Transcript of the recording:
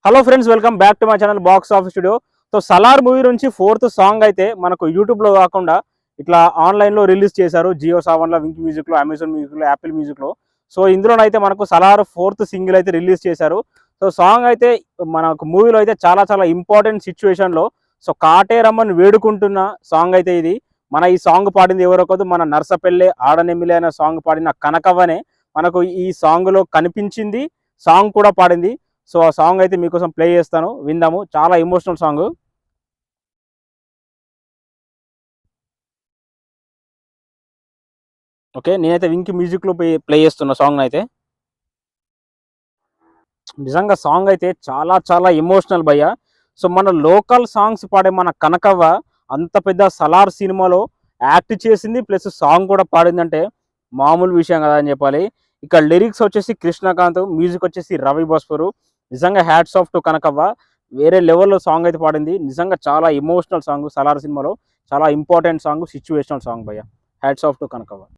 Hello friends, welcome back to my channel box office studio. So Salaar movie నుంచి 4th song అయితే మనకు యూట్యూబ్లో కాకుండా ఇట్లా ఆన్లైన్లో రిలీజ్ చేశారు. జియో సావన్లో, వింక్ మ్యూజిక్లో, అమెజాన్ మ్యూజిక్లో, యాపిల్ మ్యూజిక్లో. సో ఇందులోనైతే మనకు సలార్ 4th సింగిల్ అయితే రిలీజ్ చేశారు. సో సాంగ్ అయితే మనకు మూవీలో అయితే చాలా చాలా ఇంపార్టెంట్ సిచ్యువేషన్లో సో కాటేరమ్మని వేడుకుంటున్న సాంగ్ అయితే ఇది. ఈ సాంగ్ పాడింది ఎవరో కాదు, మన నర్సపెల్లె ఆడనెమిలే అనే సాంగ్ పాడిన కనకవ్వనే మనకు ఈ సాంగ్లో కనిపించింది, సాంగ్ కూడా పాడింది. సో ఆ సాంగ్ అయితే మీకోసం ప్లే చేస్తాను, విందాము. చాలా ఎమోషనల్ సాంగ్. ఓకే, నేనైతే వింక్ మ్యూజిక్లో ప్లే చేస్తున్న సాంగ్ అయితే. నిజంగా సాంగ్ అయితే చాలా చాలా ఎమోషనల్ భయ్య. సో మన లోకల్ సాంగ్స్ పాడే మన కనకవ్వ అంత పెద్ద సలార్ సినిమాలో యాక్ట్ చేసింది, ప్లస్ సాంగ్ కూడా పాడిందంటే మామూలు విషయం కదా అని చెప్పాలి. ఇక లిరిక్స్ వచ్చేసి కృష్ణకాంత్, మ్యూజిక్ వచ్చేసి రవి బస్పూరు. నిజంగా హ్యాట్స్ ఆఫ్ టు కనకవ్వ. వేరే లెవెల్లో సాంగ్ అయితే పాడింది. నిజంగా చాలా ఎమోషనల్ సాంగ్, సలార్ సినిమాలో చాలా ఇంపార్టెంట్ సాంగ్, సిచ్యువేషనల్ సాంగ్ భయ్య. Hats off to Kanakavva.